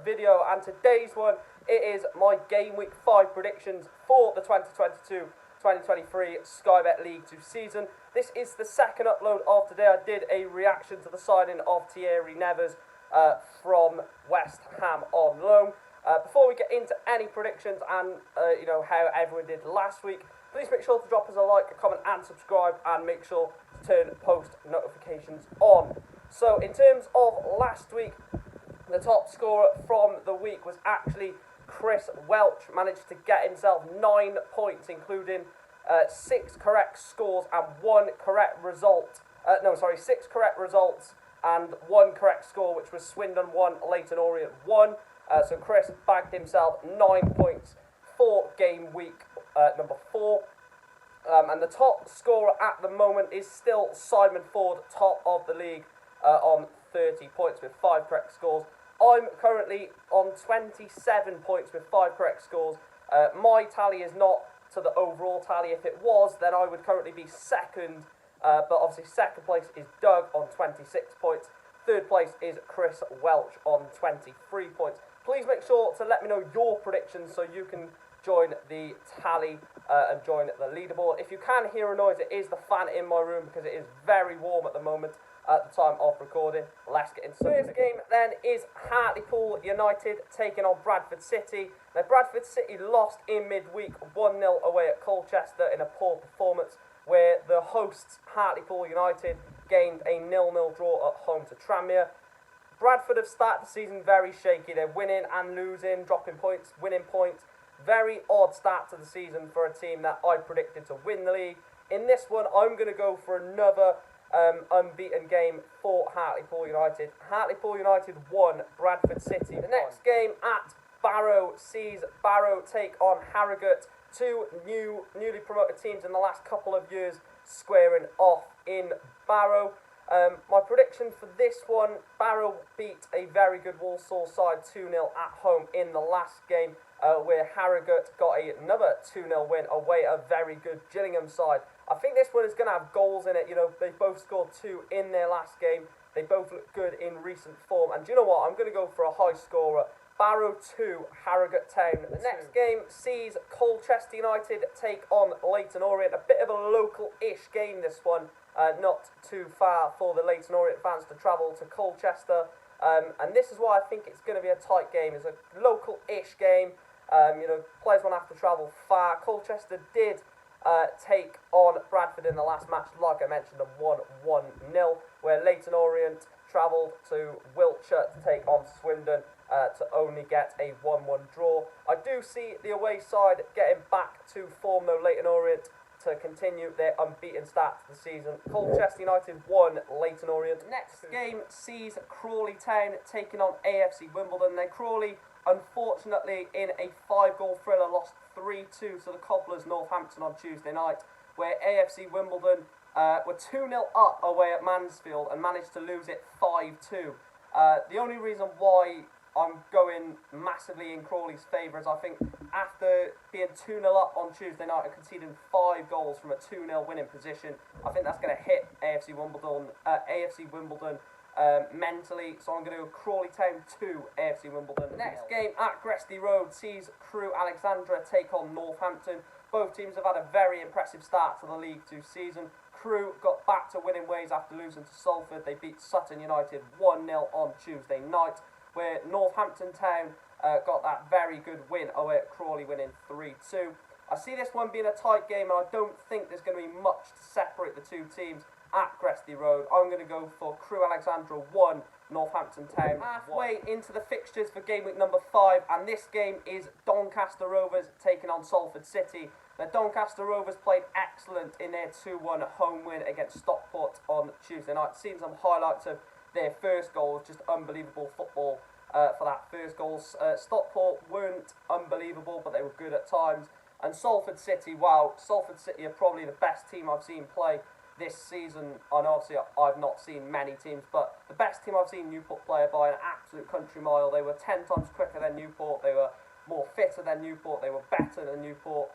video, and today's one, it is my Gameweek 5 predictions for the 2022-2023 Sky Bet League 2 season. This is the second upload of today. I did a reaction to the signing of Thierry Nevers from West Ham on loan. Before we get into any predictions and how everyone did last week, please make sure to drop us a like, a comment and subscribe, and make sure to turn post notifications on. So in terms of last week, the top scorer from the week was actually Chris Welch. Managed to get himself 9 points, including 6 correct scores and 1 correct result. 6 correct results and 1 correct score, which was Swindon 1, Leyton Orient 1. So Chris bagged himself 9 points for game week number 4. And the top scorer at the moment is still Simon Ford, top of the league, on 30 points with 5 correct scores. I'm currently on 27 points with 5 correct scores. My tally is not to the overall tally. If it was, then I would currently be second. But obviously second place is Doug on 26 points. Third place is Chris Welch on 23 points. Please make sure to let me know your predictions so you can join the tally and join the leaderboard. If you can hear a noise, it is the fan in my room because it is very warm at the moment at the time of recording. Let's get into it. The game then is Hartlepool United taking on Bradford City. Now Bradford City lost in midweek 1-0 away at Colchester in a poor performance, where the hosts Hartlepool United gained a 0-0 draw at home to Tranmere. Bradford have started the season very shaky. They're winning and losing, dropping points, winning points. Very odd start to the season for a team that I predicted to win the league. In this one, I'm going to go for another unbeaten game for Hartlepool United. Hartlepool United 1, Bradford City. The next game at Barrow sees Barrow take on Harrogate. Two newly promoted teams in the last couple of years squaring off in Barrow. My prediction for this one, Barrow beat a very good Walsall side 2-0 at home in the last game, where Harrogate got another 2-0 win away at a very good Gillingham side. I think this one is going to have goals in it. You know, they both scored 2 in their last game. They both look good in recent form. And do you know what? I'm going to go for a high scorer. Barrow 2, Harrogate Town. The next game sees Colchester United take on Leyton Orient. A bit of a local-ish game, this one. Not too far for the Leyton Orient fans to travel to Colchester. And this is why I think it's going to be a tight game. It's a local-ish game. Players won't have to travel far. Colchester did take on Bradford in the last match, like I mentioned, and won 1-0, where Leyton Orient travelled to Wiltshire to take on Swindon to only get a 1-1 draw. I do see the away side getting back to form, though, Leyton Orient, to continue their unbeaten start to the season. Colchester United 1, Leyton Orient. Next game sees Crawley Town taking on AFC Wimbledon. Now Crawley, unfortunately, in a 5-goal thriller, lost 3-2 to the Cobblers Northampton on Tuesday night, where AFC Wimbledon were 2-0 up away at Mansfield and managed to lose it 5-2. The only reason why I'm going massively in Crawley's favour is I think after being 2-0 up on Tuesday night and conceding 5 goals from a 2-0 winning position, I think that's going to hit AFC Wimbledon mentally. So I'm going to go Crawley Town 2, AFC Wimbledon. Next game at Grimsby Road sees Crewe Alexandra take on Northampton. Both teams have had a very impressive start to the League 2 season. Crewe got back to winning ways after losing to Salford. They beat Sutton United 1-0 on Tuesday night, where Northampton Town got that very good win away at Crawley, winning 3-2. I see this one being a tight game, and I don't think there's going to be much to separate the two teams at Grimsby Road. I'm going to go for Crewe Alexandra 1, Northampton Town. Halfway into the fixtures for game week number 5, and this game is Doncaster Rovers taking on Salford City. Now Doncaster Rovers played excellent in their 2-1 home win against Stockport on Tuesday night. Seen some highlights of their first goal, just unbelievable football for that first goal. Stockport weren't unbelievable, but they were good at times. And Salford City, wow, Salford City are probably the best team I've seen play this season. And obviously I've not seen many teams, but the best team I've seen Newport play by an absolute country mile. They were 10 times quicker than Newport, they were more fitter than Newport, they were better than Newport.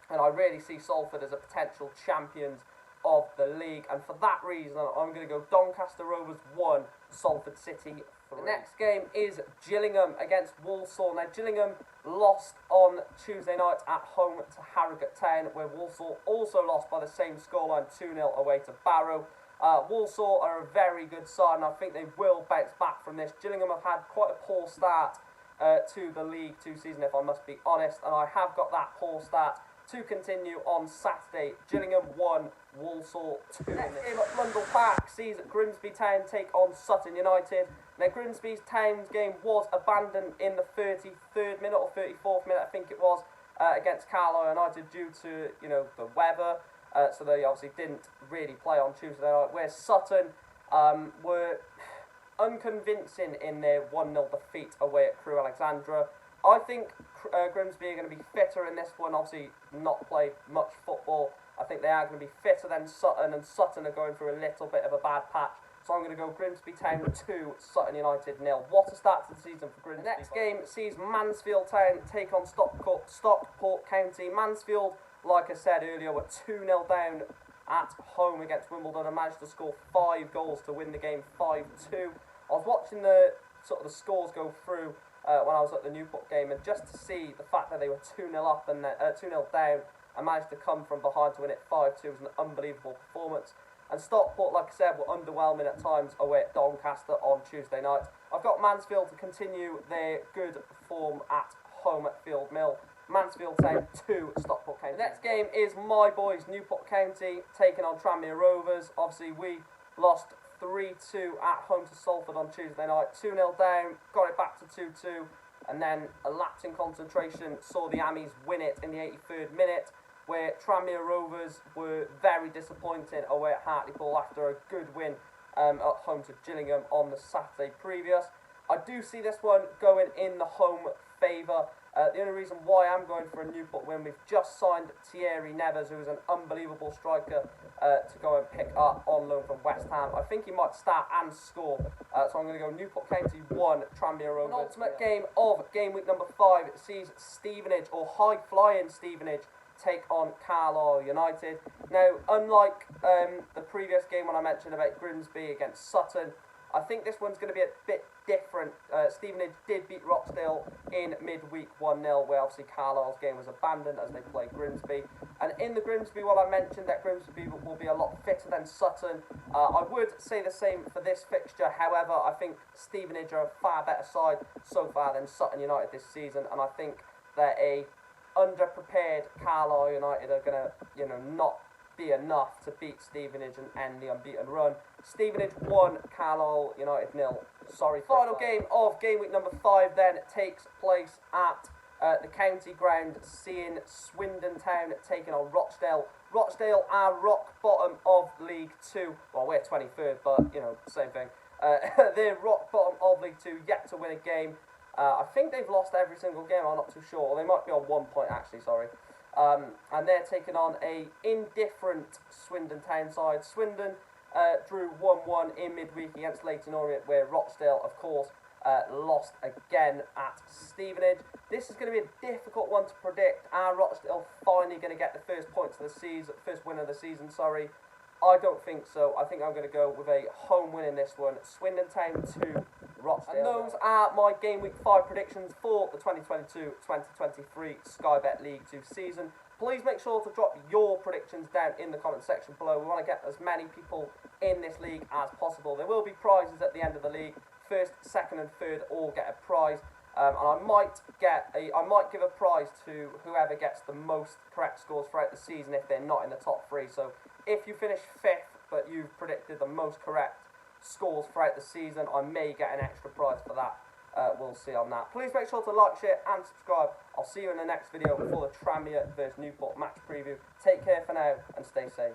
And I really see Salford as a potential champions of the league, and for that reason I'm going to go Doncaster Rovers 1, Salford City The next game is Gillingham against Walsall. Now, Gillingham lost on Tuesday night at home to Harrogate Town, where Walsall also lost by the same scoreline, 2-0 away to Barrow. Walsall are a very good side, and I think they will bounce back from this. Gillingham have had quite a poor start to the League Two season, if I must be honest, and I have got that poor start to continue on Saturday. Gillingham 1, Walsall 2. Next game at Blundell Park sees Grimsby Town take on Sutton United. Now, Grimsby Town's game was abandoned in the 33rd minute or 34th minute, I think it was, against Carlisle United due to, the weather. So they obviously didn't really play on Tuesday night, where Sutton were unconvincing in their 1-0 defeat away at Crewe Alexandra. I think Grimsby are going to be fitter in this one, obviously not played much football. I think they are going to be fitter than Sutton, and Sutton are going through a little bit of a bad patch. So I'm going to go Grimsby Town 2, Sutton United 0. What a start to the season for Grimsby. The next game sees Mansfield Town take on Stockport County. Mansfield, like I said earlier, were 2-0 down at home against Wimbledon and managed to score 5 goals to win the game 5-2. I was watching the scores go through when I was at the Newport game, and just to see the fact that they were 2-0 up and 2-0 down and managed to come from behind to win it 5-2 was an unbelievable performance. And Stockport, like I said, were underwhelming at times away at Doncaster on Tuesday night. I've got Mansfield to continue their good form at home at Field Mill. Mansfield Town 2, Stockport County. The next game is my boys, Newport County, taking on Tranmere Rovers. Obviously, we lost 3-2 at home to Salford on Tuesday night. 2-0 down, got it back to 2-2, and then a lapse in concentration saw the Ammies win it in the 83rd minute, where Tranmere Rovers were very disappointing away at Hartlepool after a good win at home to Gillingham on the Saturday previous. I do see this one going in the home favour. The only reason why I'm going for a Newport win, we've just signed Thierry Neves, who is an unbelievable striker, to go and pick up on loan from West Ham. I think he might start and score, so I'm going to go Newport County 1, Tranmere Rovers. An ultimate game of game week number 5 sees Stevenage, or high-flying Stevenage, take on Carlisle United. Now, unlike the previous game when I mentioned about Grimsby against Sutton, I think this one's going to be a bit different. Stevenage did beat Rochdale in midweek 1-0, where obviously Carlisle's game was abandoned as they played Grimsby. And in the Grimsby, I mentioned that Grimsby will be a lot fitter than Sutton. I would say the same for this fixture. However, I think Stevenage are a far better side so far than Sutton United this season, and I think that a underprepared Carlisle United are going to, not be enough to beat Stevenage and end the unbeaten run. Stevenage 1, Carlisle United 0. Final game of game week number 5 then takes place at the county ground, seeing Swindon Town taking on Rochdale. Rochdale are rock bottom of League 2. Well, we're 23rd, but, same thing. They're rock bottom of League 2, yet to win a game. I think they've lost every single game, I'm not too sure. They might be on 1 point, actually, sorry. And they're taking on a indifferent Swindon Town side. Swindon drew 1-1 in midweek against Leyton Orient, where Rochdale, of course, lost again at Stevenage. This is going to be a difficult one to predict. Are Rochdale finally going to get the first points of the season, first win of the season? Sorry, I don't think so. I think I'm going to go with a home win in this one. Swindon Town 2, Rochdale. And those are my Game Week 5 predictions for the 2022-2023 Sky Bet League 2 season. Please make sure to drop your predictions down in the comment section below. We want to get as many people in this league as possible. There will be prizes at the end of the league. First, second and third all get a prize. And I might give a prize to whoever gets the most correct scores throughout the season if they're not in the top 3. So if you finish 5th but you've predicted the most correct scores throughout the season, I may get an extra prize for that. We'll see on that. Please make sure to like, share and subscribe. I'll see you in the next video for the Tranmere vs Newport match preview. Take care for now and stay safe.